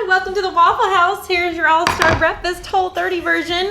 welcome to the Waffle House. Here's your all-star breakfast Whole30 version.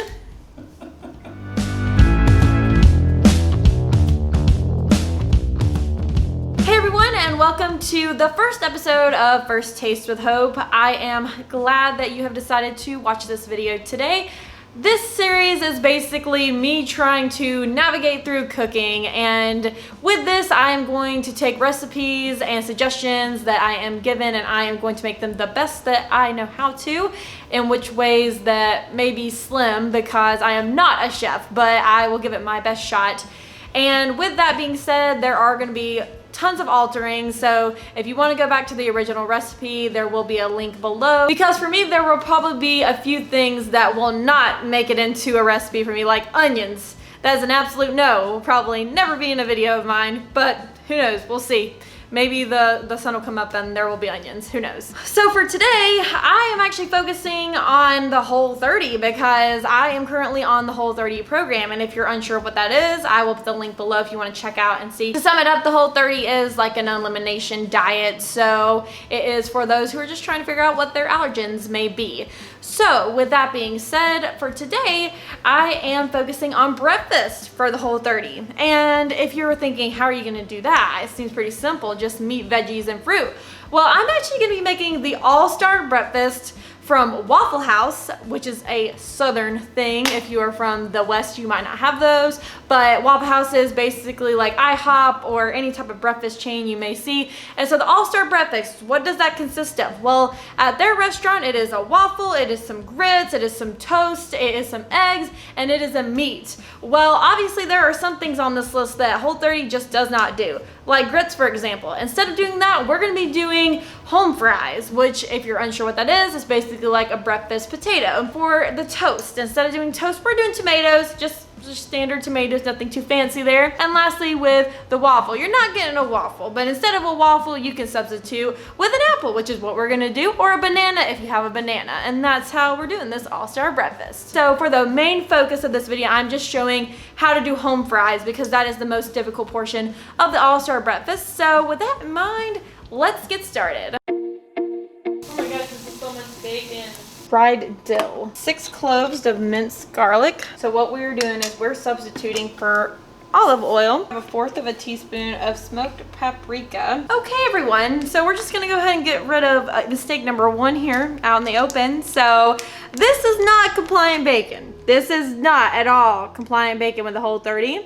Hey everyone, and welcome to the first episode of First Taste with Hope. I am glad that you have decided to watch this video today. This series is basically me trying to navigate through cooking, and with this I am going to take recipes and suggestions that I am given, and I am going to make them the best that I know how to, in which ways that may be slim because I am not a chef, but I will give it my best shot. And with that being said, there are going to be tons of altering, so if you want to go back to the original recipe, there will be a link below, because for me there will probably be a few things that will not make it into a recipe for me, like onions. That is an absolute no. Will probably never be in a video of mine, but who knows, we'll see. Maybe the sun will come up and there will be onions, who knows. So for today, I am actually focusing on the Whole30 because I am currently on the Whole30 program, and if you're unsure what that is, I will put the link below if you want to check out and see. To sum it up, the Whole30 is like an elimination diet, so it is for those who are just trying to figure out what their allergens may be. So with that being said, for today, I am focusing on breakfast for the Whole30. And if you were thinking, how are you gonna do that? It seems pretty simple, just meat, veggies, and fruit. Well, I'm actually gonna be making the all-star breakfast from Waffle House, which is a southern thing. If you are from the West, you might not have those, but Waffle House is basically like IHOP or any type of breakfast chain you may see. And so the all-star breakfast, what does that consist of? Well, at their restaurant, it is a waffle, it is some grits, it is some toast, it is some eggs, and it is a meat. Well, obviously there are some things on this list that Whole30 just does not do. Like grits, for example. Instead of doing that, we're gonna be doing home fries, which if you're unsure what that is basically like a breakfast potato. For the toast, instead of doing toast, we're doing tomatoes, just standard tomatoes, nothing too fancy there. And lastly, with the waffle, you're not getting a waffle, but instead of a waffle, you can substitute with an apple, which is what we're gonna do, or a banana if you have a banana. And that's how we're doing this all-star breakfast. So for the main focus of this video, I'm just showing how to do home fries because that is the most difficult portion of the all-star breakfast. So with that in mind, let's get started. Oh my gosh, this is so much bacon. Fried dill, 6 cloves of minced garlic. So what we're doing is we're substituting for olive oil, 1/4 of a teaspoon of smoked paprika. Okay everyone, so we're just gonna go ahead and get rid of mistake number 1 here out in the open. So this is not compliant bacon. This is not at all compliant bacon with the Whole30.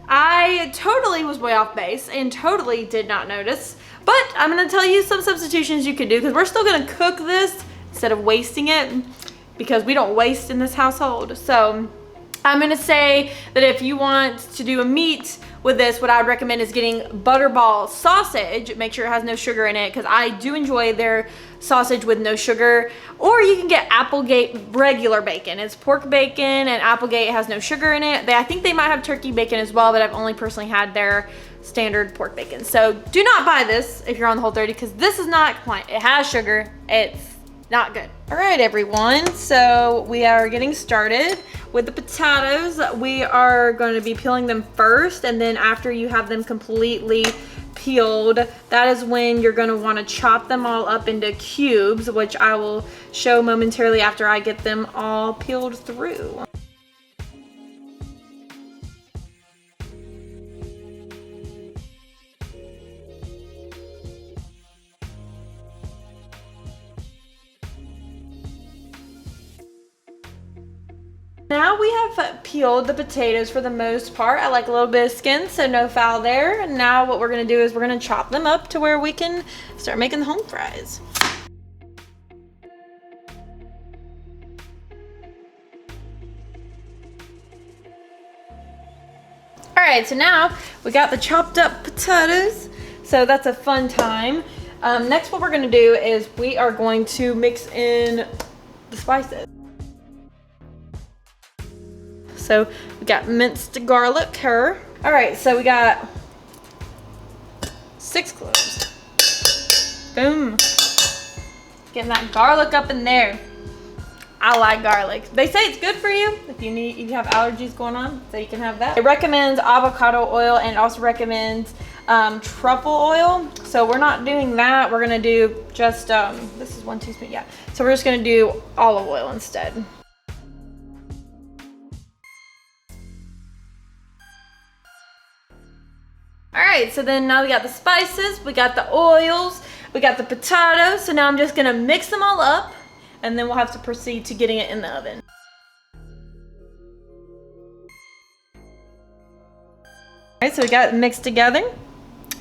I totally was way off base and totally did not notice, but I'm gonna tell you some substitutions you could do because we're still gonna cook this instead of wasting it, because we don't waste in this household. So I'm gonna say that if you want to do a meat with this, what I would recommend is getting butterball sausage. Make sure it has no sugar in it, because I do enjoy their sausage with no sugar. Or you can get Applegate regular bacon. It's pork bacon, and Applegate has no sugar in it. I think they might have turkey bacon as well, but I've only personally had their standard pork bacon. So do not buy this if you're on the Whole30, because this is not compliant. It has sugar. It's not good. All right, everyone. So we are getting started with the potatoes. We are going to be peeling them first, and then after you have them completely peeled, that is when you're going to want to chop them all up into cubes, which I will show momentarily after I get them all peeled through. Now we have peeled the potatoes for the most part. I like a little bit of skin, so no foul there. And now what we're gonna do is we're gonna chop them up to where we can start making the home fries. All right, so now we got the chopped up potatoes. So that's a fun time. Next, what we're gonna do is we are going to mix in the spices. So we got minced garlic here. All right, so we got 6 cloves. Boom. Getting that garlic up in there. I like garlic. They say it's good for you if you have allergies going on, so you can have that. It recommends avocado oil, and it also recommends truffle oil. So we're not doing that. We're gonna do just, this is 1 teaspoon, yeah. So we're just gonna do olive oil instead. All right, so then now we got the spices, we got the oils, we got the potatoes. So now I'm just gonna mix them all up, and then we'll have to proceed to getting it in the oven. All right, so we got it mixed together.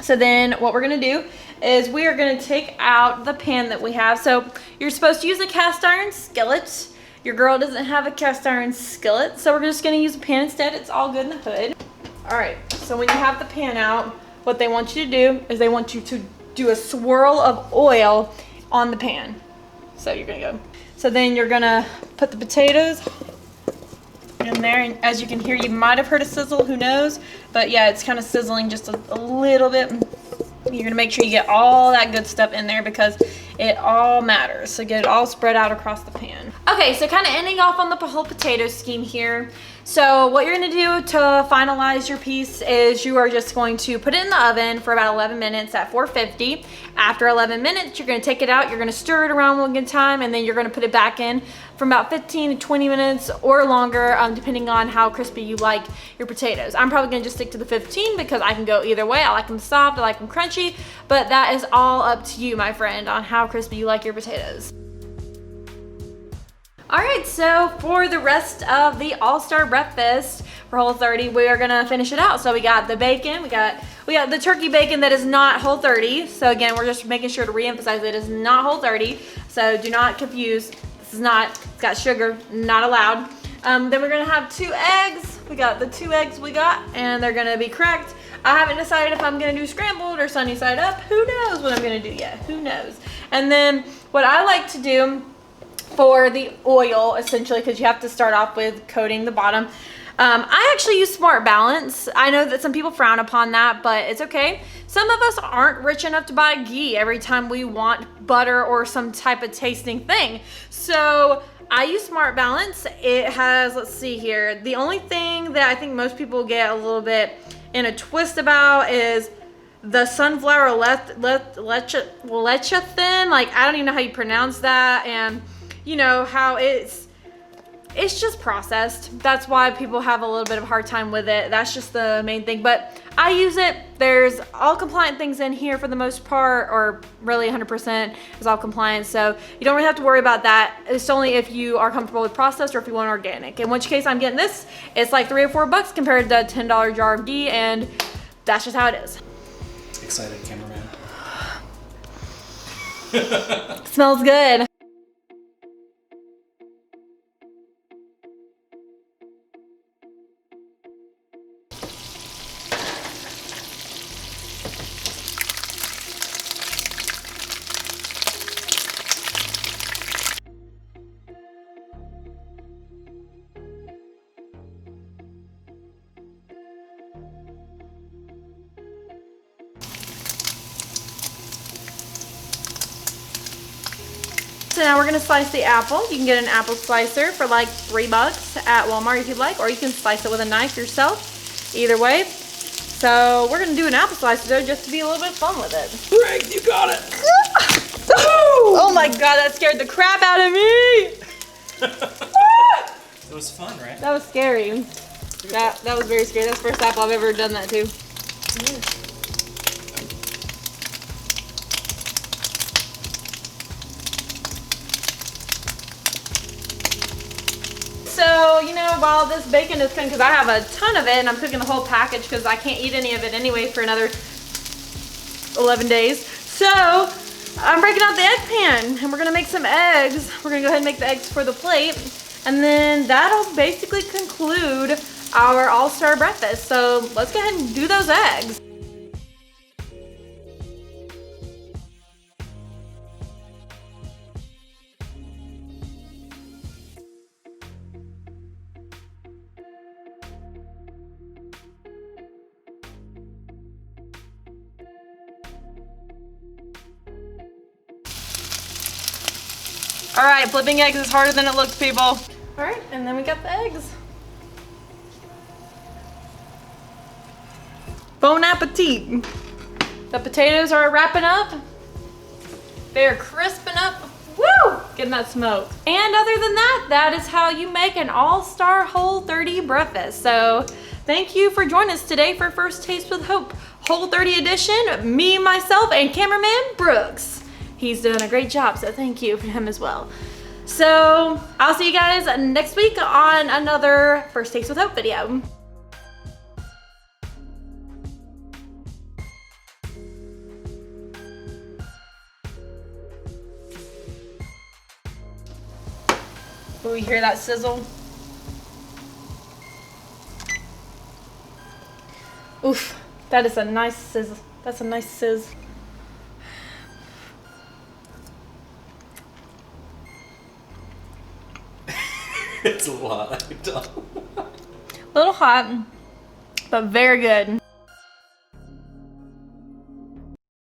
So then what we're gonna do is we are gonna take out the pan that we have. So you're supposed to use a cast iron skillet. Your girl doesn't have a cast iron skillet, so we're just gonna use a pan instead. It's all good in the hood. All right, so when you have the pan out, what they want you to do is they want you to do a swirl of oil on the pan. So you're gonna go. So then you're gonna put the potatoes in there, and as you can hear, you might have heard a sizzle, who knows? But yeah, it's kind of sizzling just a little bit. You're gonna make sure you get all that good stuff in there because it all matters. So get it all spread out across the pan. Okay, so kind of ending off on the whole potato scheme here. So what you're gonna do to finalize your piece is you are just going to put it in the oven for about 11 minutes at 450. After 11 minutes, you're gonna take it out, you're gonna stir it around one good time, and then you're gonna put it back in from about 15 to 20 minutes or longer, depending on how crispy you like your potatoes. I'm probably gonna just stick to the 15 because I can go either way. I like them soft, I like them crunchy, but that is all up to you, my friend, on how crispy you like your potatoes. All right, so for the rest of the all-star breakfast for Whole30, we are gonna finish it out. So we got the bacon, we got the turkey bacon that is not Whole30. So again, we're just making sure to re-emphasize it is not Whole30. So do not confuse. This is not. It's got sugar, not allowed. Then we're gonna have 2 eggs. We got the 2 eggs we got, and they're gonna be cracked. I haven't decided if I'm gonna do scrambled or sunny side up. Who knows what I'm gonna do yet? Who knows? And then what I like to do for the oil, essentially, because you have to start off with coating the bottom. I actually use Smart Balance. I know that some people frown upon that, but it's okay. Some of us aren't rich enough to buy ghee every time we want butter or some type of tasting thing. So I use Smart Balance. It has, let's see here, the only thing that I think most people get a little bit in a twist about is the sunflower lecithin. Like, I don't even know how you pronounce that, and you know how it's just processed. That's why people have a little bit of a hard time with it. That's just the main thing, but I use it. There's all compliant things in here for the most part, or really 100% is all compliant, so you don't really have to worry about that. It's only if you are comfortable with processed or if you want organic, in which case I'm getting this. It's like $3 or $4 compared to a $10 jar of ghee, and that's just how it is. Excited cameraman. Smells good. So now we're gonna slice the apple. You can get an apple slicer for like $3 at Walmart if you'd like, or you can slice it with a knife yourself. Either way. So we're gonna do an apple slicer though, just to be a little bit fun with it. Greg, you got it! Oh my god, that scared the crap out of me! It was fun, right? That was scary. That was very scary. That's the first apple I've ever done that to. So, you know, while this bacon is cooking, because I have a ton of it and I'm cooking the whole package because I can't eat any of it anyway for another 11 days. So, I'm breaking out the egg pan and we're going to make some eggs. We're going to go ahead and make the eggs for the plate. And then that'll basically conclude our all-star breakfast. So, let's go ahead and do those eggs. All right, flipping eggs is harder than it looks, people. All right, and then we got the eggs. Bon appetit. The potatoes are wrapping up. They're crisping up. Woo! Getting that smoke. And other than that, that is how you make an all-star Whole30 breakfast. So thank you for joining us today for First Taste with Hope Whole30 edition. Me, myself, and cameraman Brooks. He's doing a great job, so thank you for him as well. So I'll see you guys next week on another First Taste with Hope video. Will we hear that sizzle? Oof, that is a nice sizzle. That's a nice sizz. It's a lot. A little hot, but very good.